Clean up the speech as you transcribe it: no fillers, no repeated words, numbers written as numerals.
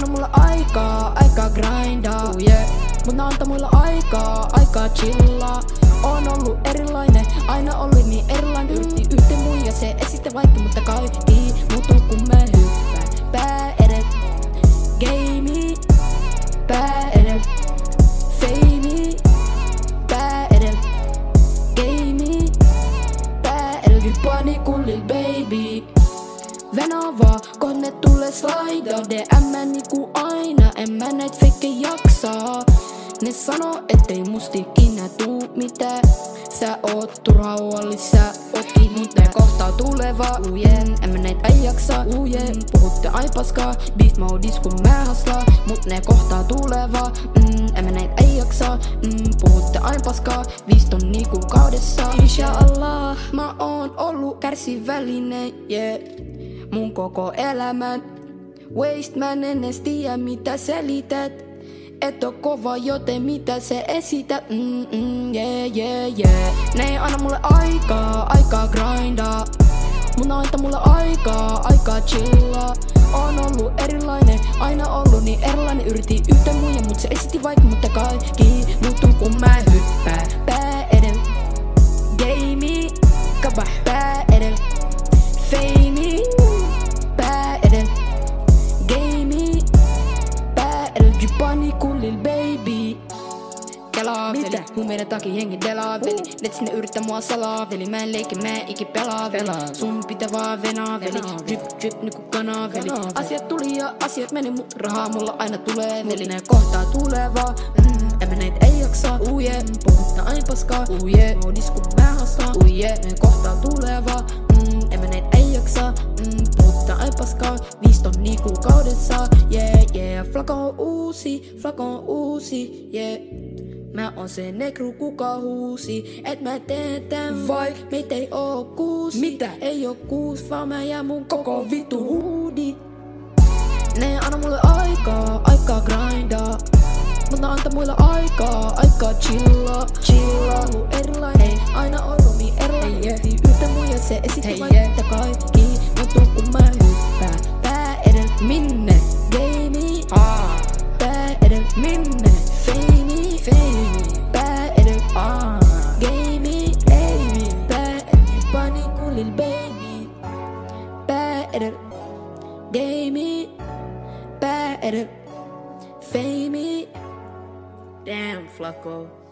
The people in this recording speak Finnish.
anna mulle aikaa grindaa, yeah. Mut nää antaa mulle aikaa chillaa. Oon ollut erilainen, aina ollut niin erilainen. Yritti yhteen muija, se esitti vaikka, mutta kaikki muutuu kun mä hyppään pää edellä. Gamei, pää edellä. Famei, pää edellä. Gamei, pää edellä. Hyppää niinku lil baby. Venää vaan, kohta ne tulee slaidaa. DM niinku aina, en mä näit fake jaksaa. Ne sanoo, ettei musta ikinä tuu mitään. Sä oot turhaa huolis, sä ootkin niitä. Ne kohtaa tulevaa, en mä näit ei jaksaa. Puhutte ai paskaa, beast modis kun mä haslaa. Mut ne kohtaa tulevaa, en mä näit ei jaksaa. Puhutte ai paskaa, 5 tonnia kuukaudessa. Inshallah, mä oon ollut kärsivällinen, yeah. Mun koko elämän waste, mä en edes tiedä mitä selität. Et oo kova, joten mitä se esität? Yeah. Ne ei anna mulle aikaa grindaa. Mun antaa mulle aikaa chillaa. Oon ollut erilainen, aina ollut niin erilainen. Yritin yhtä muija, mut se esitti vaikka, mutta kaikki muuttuu kun mä hyppään pää edellä. Gamei, kabah, pää edellä. Famei, pää edellä. Gamei, pää edellä. Jypaa niinku lil baby. Kelaaveli, huumeiden takia jengi delaaveli. Let sinne yrittää mua salaaveli. Mä en leikki, mä en iki pelaaveli. Sun pitää vaan venaaveli. Drip niinku kanaveli. Asiat tuli ja asiat meni, mut rahaa mulla aina tulee veli. Ne kohtaa tulevaa, en mä näit ei jaksaa. Puhuttaa aina paskaa, modis kun mä haastaa. Ne kohtaa tulevaa, en mä näit ei jaksaa. Puhuttaa aina paskaa, 5 tonnia kuukaudessa. Yeah, flakon uusi, yeah. Mä oon se negru kuka huusi, et mä teen tän vaik meitä ei oo 6. Mitä? Ei oo 6, vaan mä jää mun koko vittu huudi. Ne anna mulle aikaa grindaa. Mutta antaa mulle aikaa chillaa. Ollut erilainen, ei aina ollut niin erilainen. Yhtä muija se esitti vaikka kaikki muutuu kun mä hyppään pää edellä. Minne? Gamei, pää edellä. Minne? Famei, pää edellä. Gamei, pää edellä. Jypaa niinku lil baby. Pää edellä. Gamei, pää edellä. Famei. Damn, Flacco.